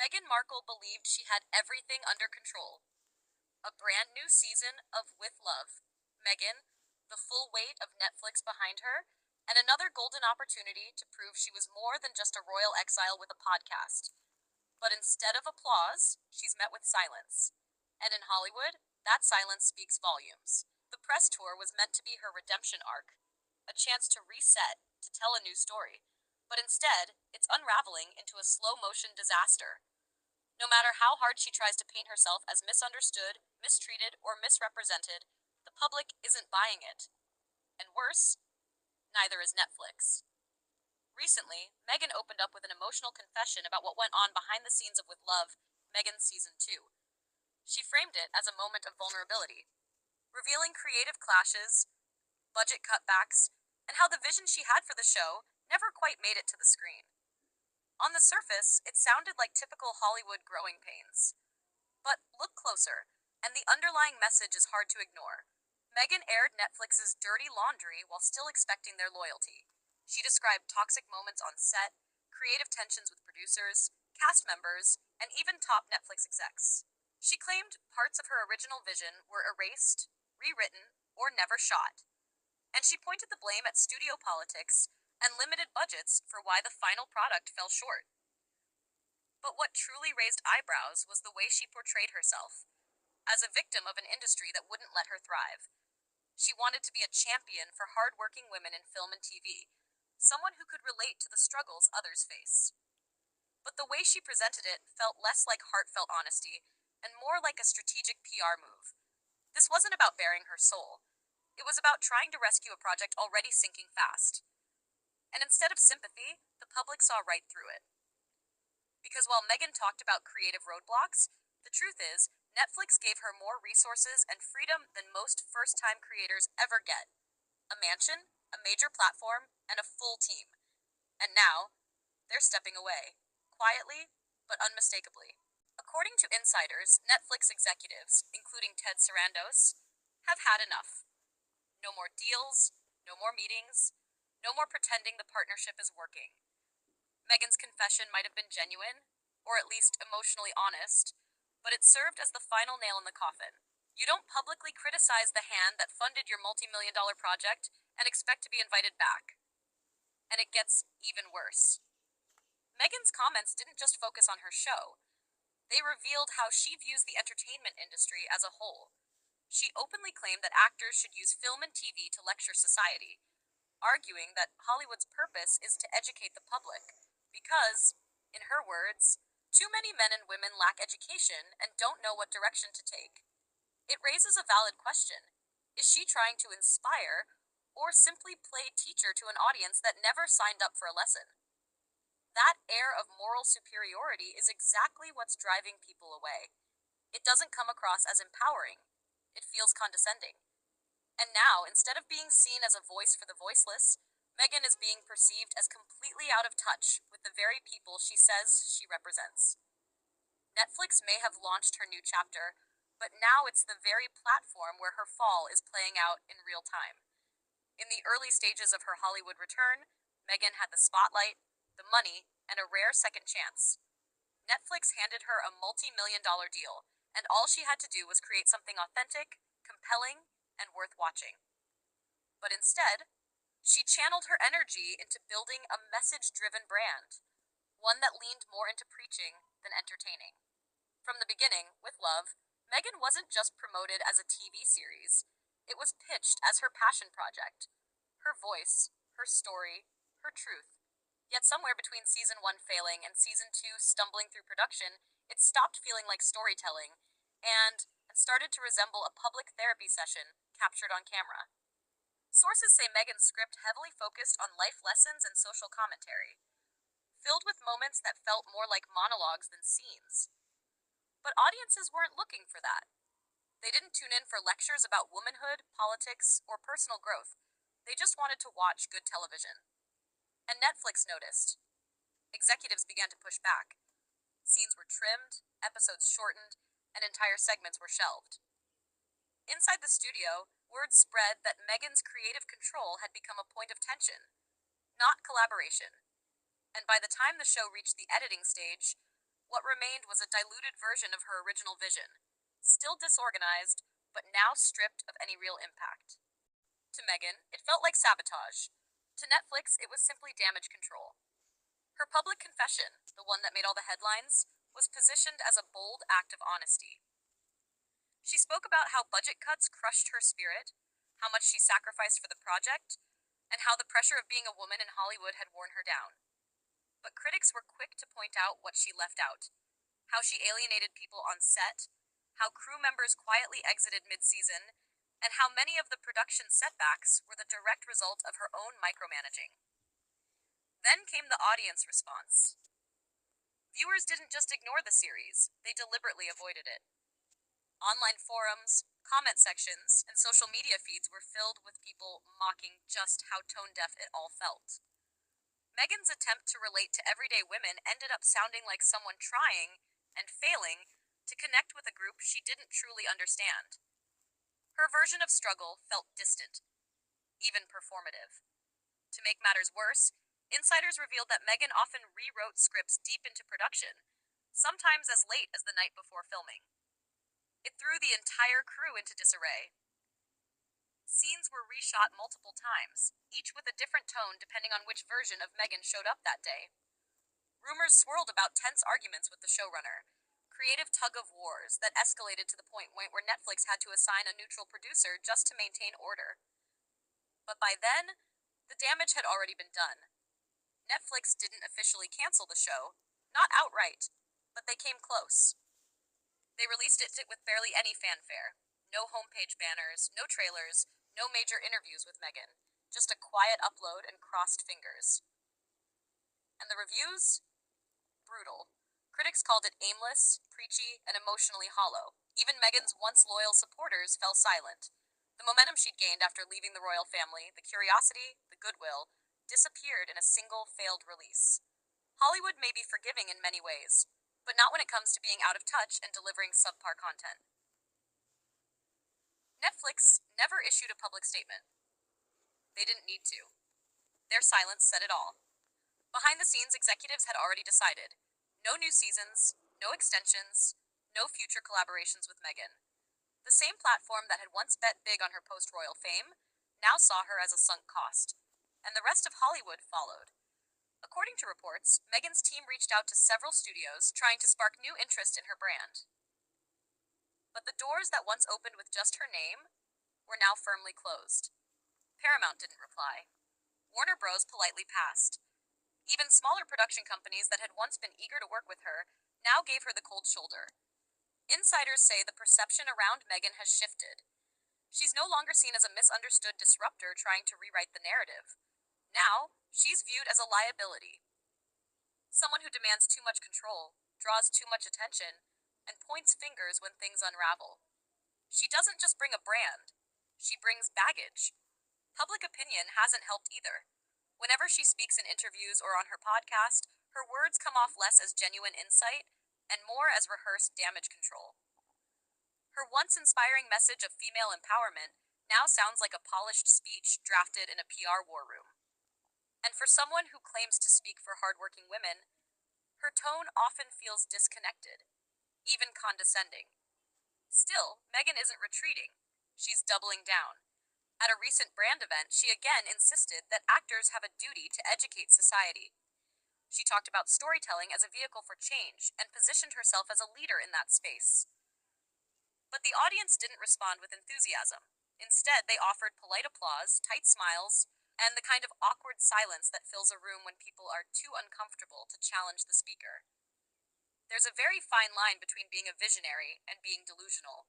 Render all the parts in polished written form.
Meghan Markle believed she had everything under control. A brand new season of With Love, Meghan, the full weight of Netflix behind her, and another golden opportunity to prove she was more than just a royal exile with a podcast. But instead of applause, she's met with silence. And in Hollywood, that silence speaks volumes. The press tour was meant to be her redemption arc, a chance to reset, to tell a new story. But instead, it's unraveling into a slow motion disaster. No matter how hard she tries to paint herself as misunderstood, mistreated, or misrepresented, the public isn't buying it. And worse, neither is Netflix. Recently, Meghan opened up with an emotional confession about what went on behind the scenes of With Love, Meghan Season 2. She framed it as a moment of vulnerability, revealing creative clashes, budget cutbacks, and how the vision she had for the show never quite made it to the screen. On the surface, it sounded like typical Hollywood growing pains. But look closer, and the underlying message is hard to ignore. Meghan aired Netflix's dirty laundry while still expecting their loyalty. She described toxic moments on set, creative tensions with producers, cast members, and even top Netflix execs. She claimed parts of her original vision were erased, rewritten, or never shot. And she pointed the blame at studio politics and limited budgets for why the final product fell short. But what truly raised eyebrows was the way she portrayed herself, as a victim of an industry that wouldn't let her thrive. She wanted to be a champion for hard-working women in film and TV, someone who could relate to the struggles others face. But the way she presented it felt less like heartfelt honesty and more like a strategic PR move. This wasn't about bearing her soul. It was about trying to rescue a project already sinking fast. And instead of sympathy, the public saw right through it. Because while Meghan talked about creative roadblocks, the truth is, Netflix gave her more resources and freedom than most first-time creators ever get. A mansion, a major platform, and a full team. And now, they're stepping away. Quietly, but unmistakably. According to insiders, Netflix executives, including Ted Sarandos, have had enough. No more deals, no more meetings, no more pretending the partnership is working. Meghan's confession might have been genuine, or at least emotionally honest, but it served as the final nail in the coffin. You don't publicly criticize the hand that funded your multi-million-dollar project and expect to be invited back. And it gets even worse. Meghan's comments didn't just focus on her show. They revealed how she views the entertainment industry as a whole. She openly claimed that actors should use film and TV to lecture society, arguing that Hollywood's purpose is to educate the public, because, in her words, too many men and women lack education and don't know what direction to take. It raises a valid question. Is she trying to inspire, or simply play teacher to an audience that never signed up for a lesson? That air of moral superiority is exactly what's driving people away. It doesn't come across as empowering. It feels condescending. And now, instead of being seen as a voice for the voiceless, Meghan is being perceived as completely out of touch with the very people she says she represents. Netflix may have launched her new chapter, but now it's the very platform where her fall is playing out in real time. In the early stages of her Hollywood return, Meghan had the spotlight, the money, and a rare second chance. Netflix handed her a multi-million-dollar deal, and all she had to do was create something authentic, compelling, and worth watching. But instead, she channeled her energy into building a message-driven brand, one that leaned more into preaching than entertaining. From the beginning, With Love, Meghan wasn't just promoted as a TV series. It was pitched as her passion project. Her voice, her story, her truth. Yet somewhere between Season 1 failing and Season 2 stumbling through production, it stopped feeling like storytelling, and it started to resemble a public therapy session captured on camera. Sources say Meghan's script heavily focused on life lessons and social commentary, filled with moments that felt more like monologues than scenes. But audiences weren't looking for that. They didn't tune in for lectures about womanhood, politics, or personal growth. They just wanted to watch good television. And Netflix noticed. Executives began to push back. Scenes were trimmed, episodes shortened, and entire segments were shelved. Inside the studio, word spread that Meghan's creative control had become a point of tension, not collaboration. And by the time the show reached the editing stage, What remained was a diluted version of her original vision, still disorganized, but now stripped of any real impact. To Meghan, it felt like sabotage. To Netflix, it was simply damage control. Her public confession, the one that made all the headlines, was positioned as a bold act of honesty. She spoke about how budget cuts crushed her spirit, how much she sacrificed for the project, and how the pressure of being a woman in Hollywood had worn her down. But critics were quick to point out what she left out: how she alienated people on set, how crew members quietly exited mid-season, and how many of the production setbacks were the direct result of her own micromanaging. Then came the audience response. Viewers didn't just ignore the series, they deliberately avoided it. Online forums, comment sections, and social media feeds were filled with people mocking just how tone-deaf it all felt. Meghan's attempt to relate to everyday women ended up sounding like someone trying, and failing, to connect with a group she didn't truly understand. Her version of struggle felt distant, even performative. To make matters worse, insiders revealed that Meghan often rewrote scripts deep into production, sometimes as late as the night before filming. It threw the entire crew into disarray. Scenes were reshot multiple times, each with a different tone depending on which version of Meghan showed up that day. Rumors swirled about tense arguments with the showrunner, creative tug-of-wars that escalated to the point where Netflix had to assign a neutral producer just to maintain order. But by then, the damage had already been done. Netflix didn't officially cancel the show, not outright, but they came close. They released it with barely any fanfare. No homepage banners, no trailers, no major interviews with Meghan. Just a quiet upload and crossed fingers. And the reviews? Brutal. Critics called it aimless, preachy, and emotionally hollow. Even Meghan's once loyal supporters fell silent. The momentum she'd gained after leaving the royal family, the curiosity, the goodwill, disappeared in a single failed release. Hollywood may be forgiving in many ways, but not when it comes to being out of touch and delivering subpar content. Netflix never issued a public statement. They didn't need to. Their silence said it all. Behind the scenes, executives had already decided. No new seasons, no extensions, no future collaborations with Meghan. The same platform that had once bet big on her post-royal fame now saw her as a sunk cost. And the rest of Hollywood followed. According to reports, Meghan's team reached out to several studios trying to spark new interest in her brand. But the doors that once opened with just her name were now firmly closed. Paramount didn't reply. Warner Bros. Politely passed. Even smaller production companies that had once been eager to work with her now gave her the cold shoulder. Insiders say the perception around Meghan has shifted. She's no longer seen as a misunderstood disruptor trying to rewrite the narrative. Now, she's viewed as a liability. Someone who demands too much control, draws too much attention, and points fingers when things unravel. She doesn't just bring a brand, she brings baggage. Public opinion hasn't helped either. Whenever she speaks in interviews or on her podcast, her words come off less as genuine insight and more as rehearsed damage control. Her once inspiring message of female empowerment now sounds like a polished speech drafted in a PR war room. And for someone who claims to speak for hardworking women, her tone often feels disconnected, even condescending. Still, Meghan isn't retreating. She's doubling down. At a recent brand event, she again insisted that actors have a duty to educate society. She talked about storytelling as a vehicle for change and positioned herself as a leader in that space. But the audience didn't respond with enthusiasm. Instead, they offered polite applause, tight smiles, and the kind of awkward silence that fills a room when people are too uncomfortable to challenge the speaker. There's a very fine line between being a visionary and being delusional.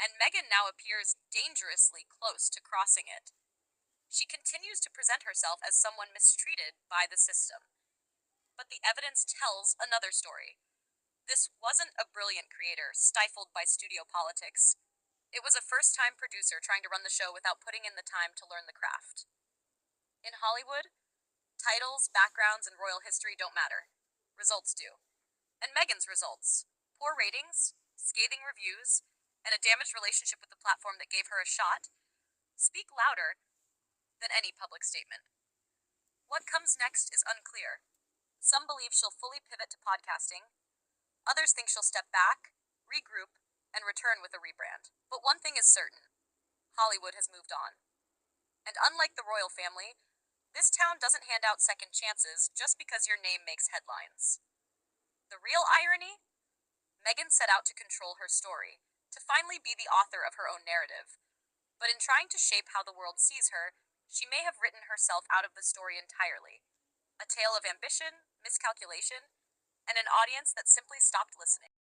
And Meghan now appears dangerously close to crossing it. She continues to present herself as someone mistreated by the system. But the evidence tells another story. This wasn't a brilliant creator stifled by studio politics. It was a first-time producer trying to run the show without putting in the time to learn the craft. In Hollywood, titles, backgrounds, and royal history don't matter. Results do. And Meghan's results, poor ratings, scathing reviews, and a damaged relationship with the platform that gave her a shot, speak louder than any public statement. What comes next is unclear. Some believe she'll fully pivot to podcasting. Others think she'll step back, regroup, and return with a rebrand. But one thing is certain: Hollywood has moved on. And unlike the royal family, this town doesn't hand out second chances just because your name makes headlines. The real irony? Meghan set out to control her story, to finally be the author of her own narrative. But in trying to shape how the world sees her, she may have written herself out of the story entirely. A tale of ambition, miscalculation, and an audience that simply stopped listening.